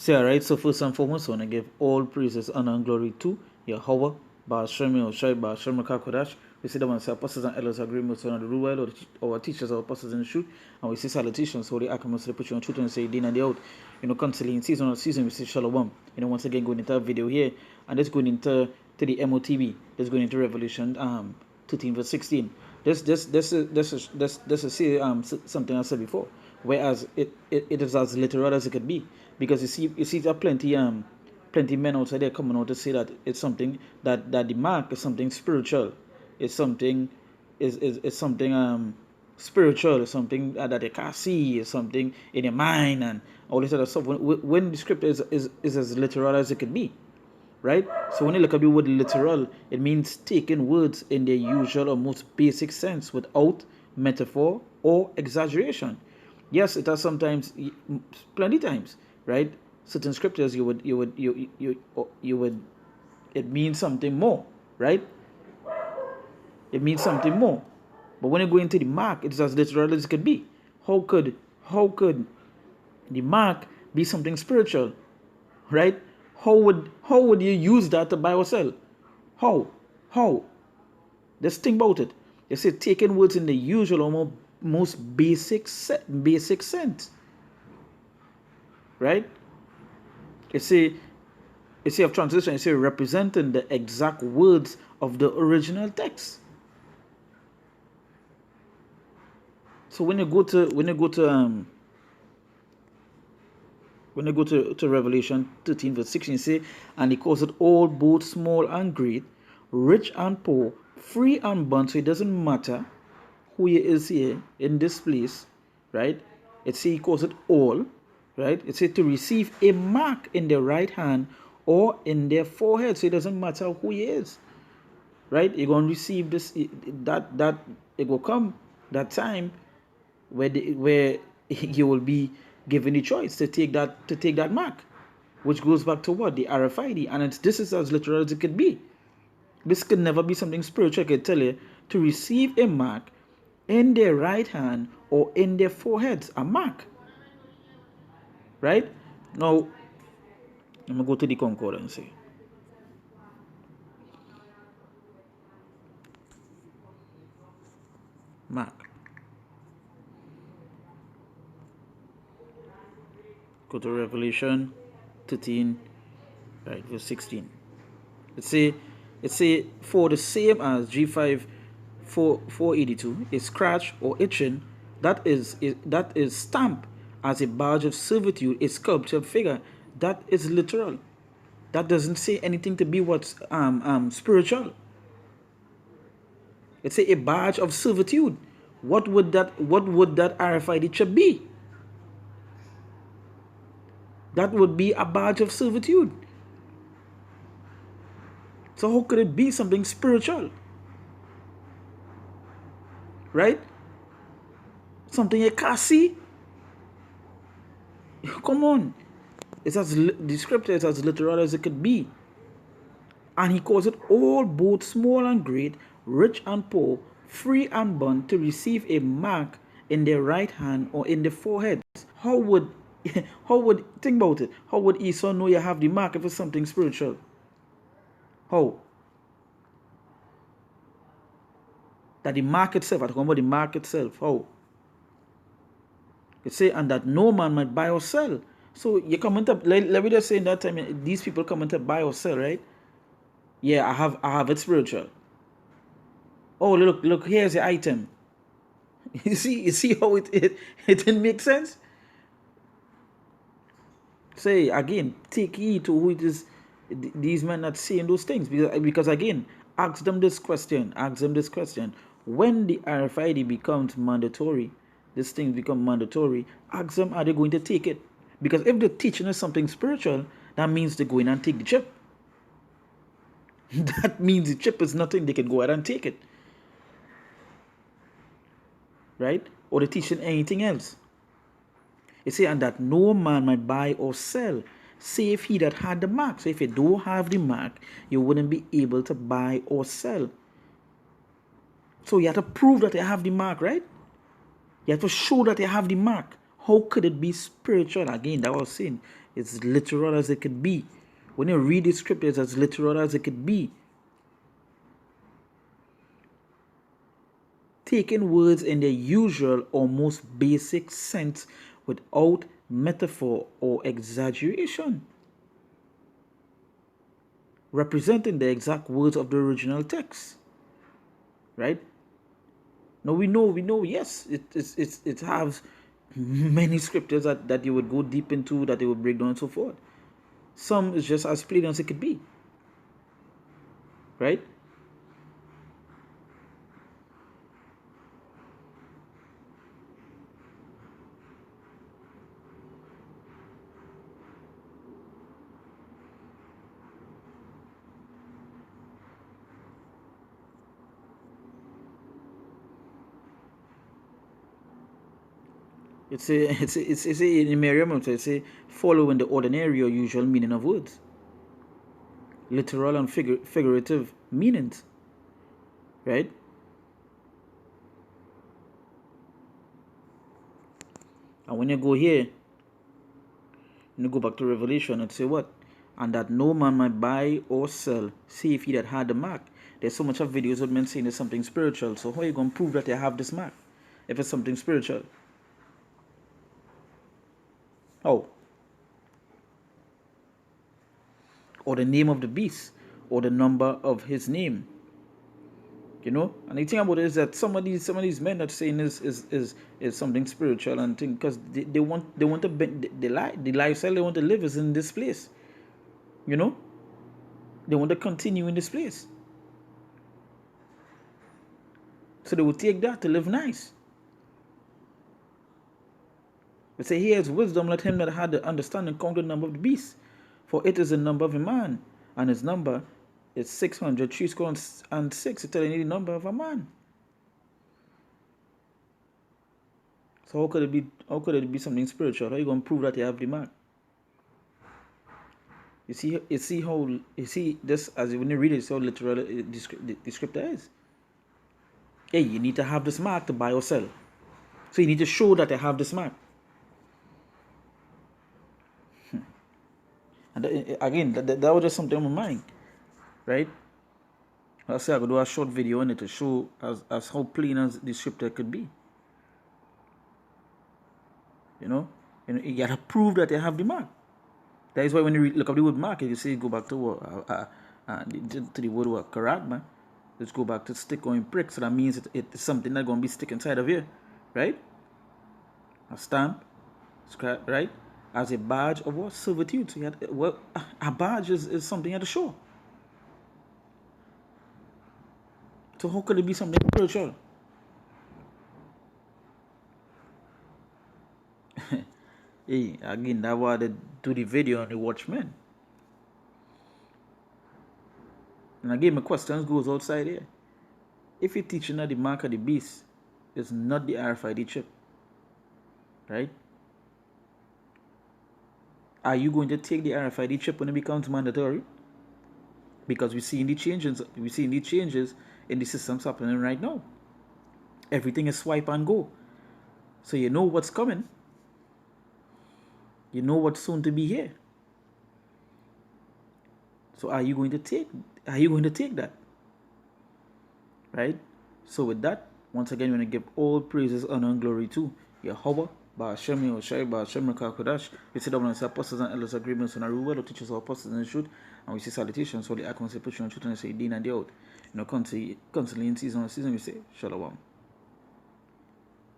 So, alright, so first and foremost, I want to give all praises, honor, and glory to Yahweh, Ba'ashem Yahushai, Ba'ashem Kakodash. We say that when our apostles and elders agree with one of the rule well, or our teachers, our apostles in the truth, and we say salutations, holy Akamas, the put you on truth and say, Din and the out. Constantly in season on season, we say Shalom. Once again, going into a video here, and let's going into the MOTB. Let's going into Revelation 13 verse 16. This is something I said before. Whereas it is as literal as it could be, because you see there are plenty men outside there coming out to say that it's something that the mark is something spiritual, it's something is something spiritual, it's something that they can't see, it's something in your mind and all this other stuff. When the scripture is as literal as it could be, right? So when you look at the word literal, it means taking words in their usual or most basic sense without metaphor or exaggeration. Yes, it has sometimes, plenty times, right? Certain scriptures you would it means something more, right? It means something more. But when you go into the mark, it's as literal as it could be. How could the mark be something spiritual, right? How would you use that to buy or sell? How? Just think about it. You say taking words in the usual or most basic sense, right? You see of translation, you say representing the exact words of the original text. So when you go to Revelation 13 verse 16, you say, and he calls it all, both small and great, rich and poor, free and bond. So it doesn't matter who he is here in this place, right? It say he calls it all, right? It says to receive a mark in their right hand or in their forehead. So it doesn't matter who he is, right? You're going to receive this, that it will come that time where you will be given the choice to take that mark, which goes back to what? The RFID. And this is as literal as it could be. This could never be something spiritual. I can tell you, to receive a mark in their right hand or in their foreheads, a mark, right? Now I'm gonna go to the concordance. Mark. Go to Revelation 13, right, verse 16. It say for the same as G5 482, a scratch or itching that is stamped as a badge of servitude, a sculptured figure. That is literal. That doesn't say anything to be what's spiritual. It's a badge of servitude. What would that RFID chip be? That would be a badge of servitude. So how could it be something spiritual? Right? Something you can't see? Come on. It's as the scripture is as literal as it could be. And he calls it all, both small and great, rich and poor, free and bond, to receive a mark in their right hand or in the forehead. How would think about it? How would Esau know you have the mark if it's something spiritual? How? That the mark itself, I talk about the mark itself. How? It say, and that no man might buy or sell. So you comment up, let me just say in that time, these people comment up buy or sell, right? Yeah, I have it spiritual. Oh, look, here's the item. You see how it didn't make sense? Say again, take heed to who it is, these men that saying those things, because again, ask them this question. When the RFID becomes mandatory, this thing become mandatory, ask them, are they going to take it? Because if the teaching is something spiritual, that means they go in and take the chip. That means the chip is nothing, they can go ahead and take it, right? Or they're teaching anything else. It say, and that no man might buy or sell, save he that had the mark. So if you don't have the mark, you wouldn't be able to buy or sell. So you have to prove that you have the mark, right? You have to show that you have the mark. How could it be spiritual? Again, that was saying, It's literal as it could be. When you read the scriptures, as literal as it could be. Taking words in their usual or most basic sense without metaphor or exaggeration, representing the exact words of the original text, right? Now we know, yes, it has many scriptures that you would go deep into, that they would break down and so forth. Some is just as plain as it could be, right? It's in Merriam, it's a following the ordinary or usual meaning of words, literal and figurative meanings, right? And when you go here, when you go back to Revelation and say what? And that no man might buy or sell, save he that had the mark. There's so much of videos of men saying it's something spiritual. So how are you going to prove that they have this mark if it's something spiritual? Oh. Or the name of the beast, or the number of his name. You know, and the thing about it is that some of these men that saying is something spiritual and thing, because they want to the lifestyle they want to live is in this place. You know, they want to continue in this place, so they will take that to live nice. They say, "Here is wisdom. Let him that had the understanding count the number of the beast, for it is the number of a man, and his number is 603 and 6. It's telling you the number of a man." So how could it be? How could it be something spiritual? How are you going to prove that you have the mark? You see how this, as when you read it, so literal the scripture is. Hey, you need to have this mark to buy or sell. So you need to show that I have this mark. And again, that was just something on my mind, right? I say I could do a short video on it to show as how plain as the scripture could be. You know, you gotta prove that they have the mark. That is why when you look up the word mark, you see, go back to the word karagma. Let's go back to stick or prick. So that means it's something that's gonna be stick inside of here, right? A stamp, scrap, right? As a badge of what? Servitude. So you had, well, a badge is something at the shore. So how could it be something spiritual? Hey, again, that was to do the video on the Watchmen. And again, my questions goes outside here. If you're teaching that the mark of the beast is not the RFID chip, right? Are you going to take the RFID chip when it becomes mandatory? Because we're seeing the changes in the systems happening right now. Everything is swipe and go. So you know what's coming. You know what's soon to be here. So are you going to take that? Right? So with that, once again, we're going to give all praises, honor, and glory to Yahweh, Ba'ashem Yoshai, Ba'ashem Rakakodash. We sit down and say apostles and elders agreements on our rule, the teachers of apostles in the truth, and we say salutations, so the icons say push on truth and say din and the out. You know, constantly in season we say Shalom.